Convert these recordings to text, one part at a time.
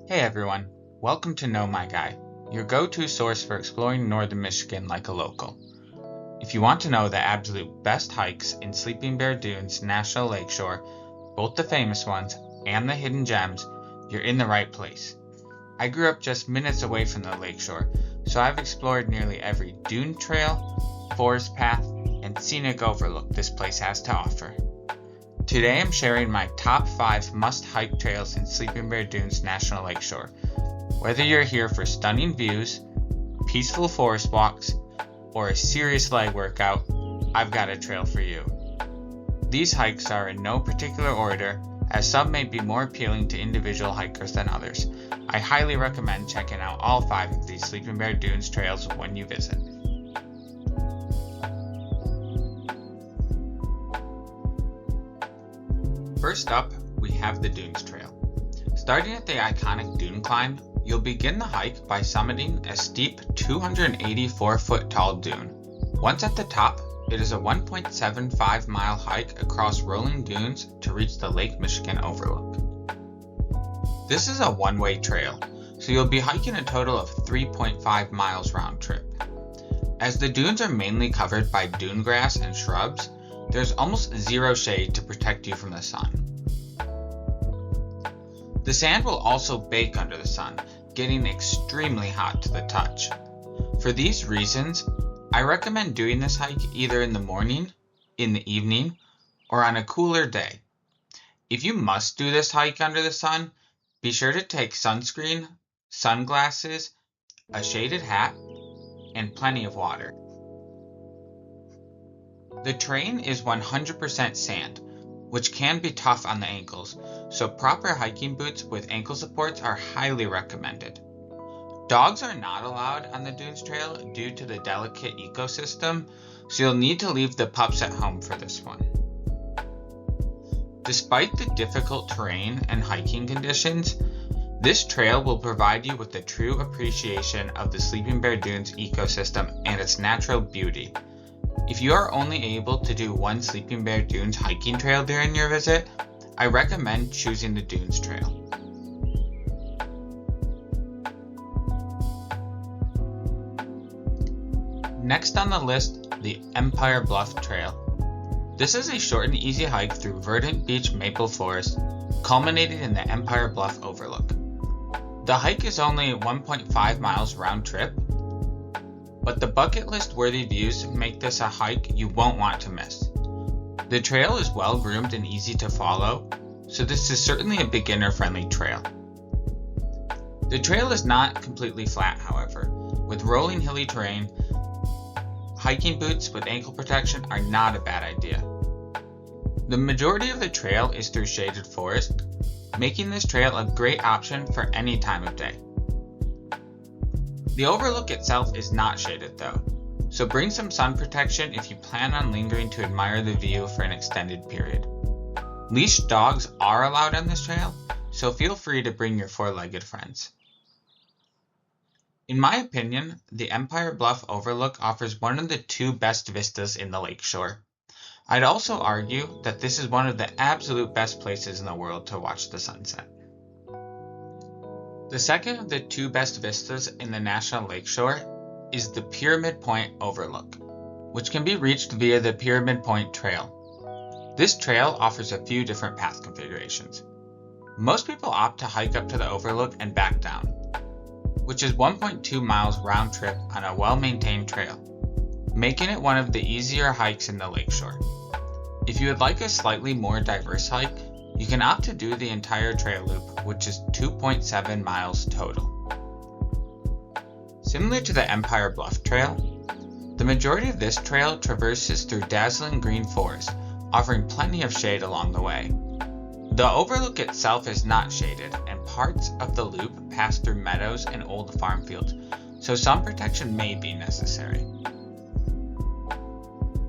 Hey everyone, welcome to Know My Guy, your go-to source for exploring northern Michigan like a local. If you want to know the absolute best hikes in Sleeping Bear Dunes National Lakeshore, both the famous ones and the hidden gems, you're in the right place. I grew up just minutes away from the lakeshore, so I've explored nearly every dune trail, forest path, and scenic overlook this place has to offer. Today I'm sharing my top 5 must-hike trails in Sleeping Bear Dunes National Lakeshore. Whether you're here for stunning views, peaceful forest walks, or a serious leg workout, I've got a trail for you. These hikes are in no particular order, as some may be more appealing to individual hikers than others. I highly recommend checking out all 5 of these Sleeping Bear Dunes trails when you visit. First up, we have the Dunes Trail. Starting at the iconic dune climb, you'll begin the hike by summiting a steep 284-foot tall dune. Once at the top, it is a 1.75-mile hike across rolling dunes to reach the Lake Michigan overlook. This is a one-way trail, so you'll be hiking a total of 3.5 miles round trip. As the dunes are mainly covered by dune grass and shrubs, there's almost zero shade to protect you from the sun. The sand will also bake under the sun, getting extremely hot to the touch. For these reasons, I recommend doing this hike either in the morning, in the evening, or on a cooler day. If you must do this hike under the sun, be sure to take sunscreen, sunglasses, a shaded hat, and plenty of water. The terrain is 100% sand, which can be tough on the ankles, so proper hiking boots with ankle supports are highly recommended. Dogs are not allowed on the Dunes Trail due to the delicate ecosystem, so you'll need to leave the pups at home for this one. Despite the difficult terrain and hiking conditions, this trail will provide you with a true appreciation of the Sleeping Bear Dunes ecosystem and its natural beauty. If you are only able to do one Sleeping Bear Dunes hiking trail during your visit, I recommend choosing the Dunes Trail. Next on the list, the Empire Bluff Trail. This is a short and easy hike through verdant beech maple forest, culminating in the Empire Bluff overlook. The hike is only 1.5 miles round trip, but the bucket list worthy views make this a hike you won't want to miss. The trail is well groomed and easy to follow, so this is certainly a beginner friendly trail. The trail is not completely flat, however. With rolling hilly terrain, hiking boots with ankle protection are not a bad idea. The majority of the trail is through shaded forest, making this trail a great option for any time of day. The overlook itself is not shaded though, so bring some sun protection if you plan on lingering to admire the view for an extended period. Leashed dogs are allowed on this trail, so feel free to bring your 4-legged friends. In my opinion, the Empire Bluff Overlook offers one of the 2 best vistas in the lakeshore. I'd also argue that this is one of the absolute best places in the world to watch the sunset. The second of the 2 best vistas in the National Lakeshore is the Pyramid Point Overlook, which can be reached via the Pyramid Point Trail. This trail offers a few different path configurations. Most people opt to hike up to the overlook and back down, which is 1.2 miles round trip on a well-maintained trail, making it one of the easier hikes in the lakeshore. If you would like a slightly more diverse hike, you can opt to do the entire trail loop, which is 2.7 miles total. Similar to the Empire Bluff Trail, the majority of this trail traverses through dazzling green forest, offering plenty of shade along the way. The overlook itself is not shaded, and parts of the loop pass through meadows and old farm fields, so some protection may be necessary.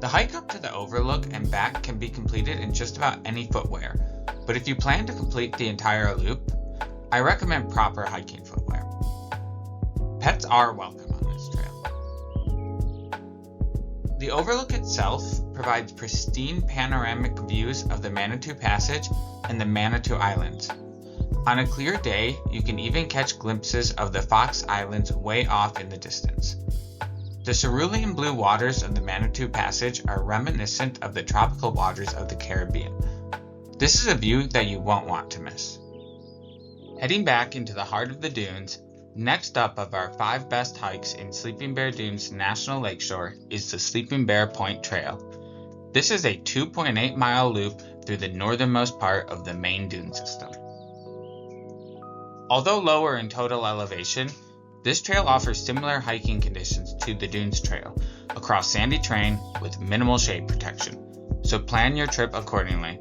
The hike up to the overlook and back can be completed in just about any footwear, but if you plan to complete the entire loop, I recommend proper hiking footwear. Pets are welcome on this trail. The overlook itself provides pristine panoramic views of the Manitou Passage and the Manitou Islands. On a clear day, you can even catch glimpses of the Fox Islands way off in the distance. The cerulean blue waters of the Manitou Passage are reminiscent of the tropical waters of the Caribbean. This is a view that you won't want to miss. Heading back into the heart of the dunes, next up of our 5 best hikes in Sleeping Bear Dunes National Lakeshore is the Sleeping Bear Point Trail. This is a 2.8-mile loop through the northernmost part of the main dune system. Although lower in total elevation, this trail offers similar hiking conditions to the Dunes Trail, across sandy terrain with minimal shade protection, so plan your trip accordingly.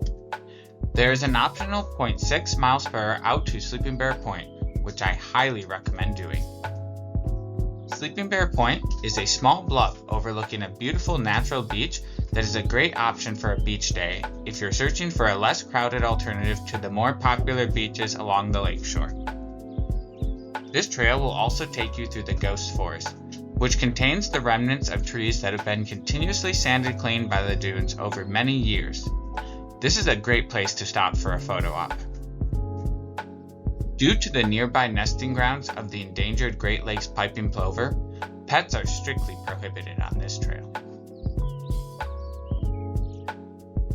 There is an optional 0.6 miles per hour out to Sleeping Bear Point, which I highly recommend doing. Sleeping Bear Point is a small bluff overlooking a beautiful natural beach that is a great option for a beach day if you're searching for a less crowded alternative to the more popular beaches along the lakeshore. This trail will also take you through the Ghost Forest, which contains the remnants of trees that have been continuously sanded clean by the dunes over many years. This is a great place to stop for a photo op. Due to the nearby nesting grounds of the endangered Great Lakes piping plover, pets are strictly prohibited on this trail.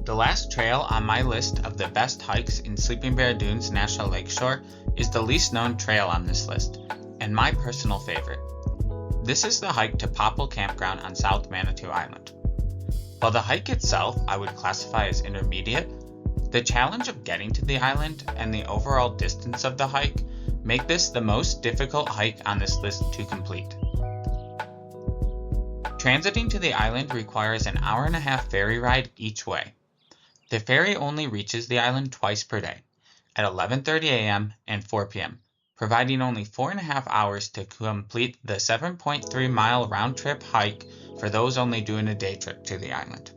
The last trail on my list of the best hikes in Sleeping Bear Dunes National Lakeshore is the least known trail on this list, and my personal favorite. This is the hike to Popple Campground on South Manitou Island. While the hike itself I would classify as intermediate, the challenge of getting to the island and the overall distance of the hike make this the most difficult hike on this list to complete. Transiting to the island requires an hour-and-a-half ferry ride each way. The ferry only reaches the island twice per day, at 11:30 a.m. and 4 p.m., providing only 4.5 hours to complete the 7.3-mile round-trip hike for those only doing a day trip to the island.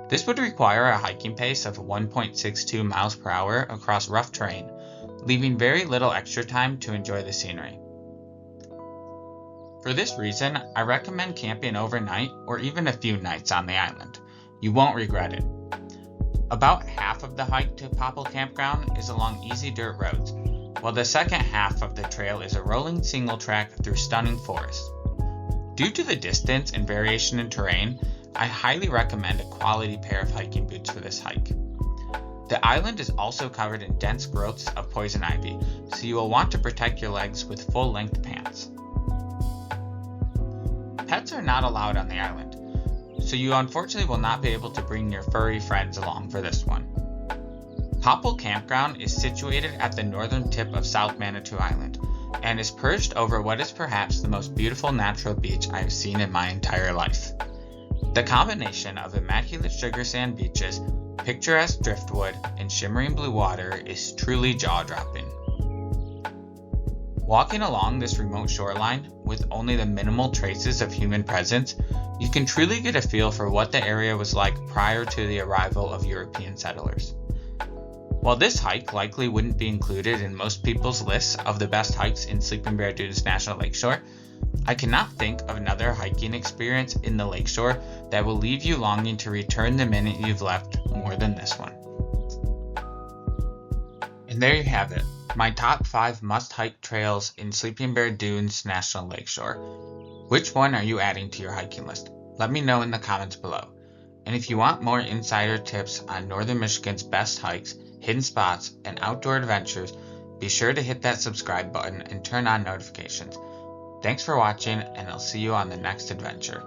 This would require a hiking pace of 1.62 miles per hour across rough terrain, leaving very little extra time to enjoy the scenery. For this reason, I recommend camping overnight or even a few nights on the island. You won't regret it. About half of the hike to Popple Campground is along easy dirt roads, while the second half of the trail is a rolling single track through stunning forests. Due to the distance and variation in terrain, I highly recommend a quality pair of hiking boots for this hike. The island is also covered in dense growths of poison ivy, so you will want to protect your legs with full-length pants. Pets are not allowed on the island, so you unfortunately will not be able to bring your furry friends along for this one. Popple Campground is situated at the northern tip of South Manitou Island, and is perched over what is perhaps the most beautiful natural beach I have seen in my entire life. The combination of immaculate sugar sand beaches, picturesque driftwood, and shimmering blue water is truly jaw-dropping. Walking along this remote shoreline, with only the minimal traces of human presence, you can truly get a feel for what the area was like prior to the arrival of European settlers. While this hike likely wouldn't be included in most people's lists of the best hikes in Sleeping Bear Dunes National Lakeshore, I cannot think of another hiking experience in the lakeshore that will leave you longing to return the minute you've left more than this one. And there you have it, my top 5 must-hike trails in Sleeping Bear Dunes National Lakeshore. Which one are you adding to your hiking list? Let me know in the comments below. And if you want more insider tips on Northern Michigan's best hikes, hidden spots, and outdoor adventures, be sure to hit that subscribe button and turn on notifications. Thanks for watching, and I'll see you on the next adventure.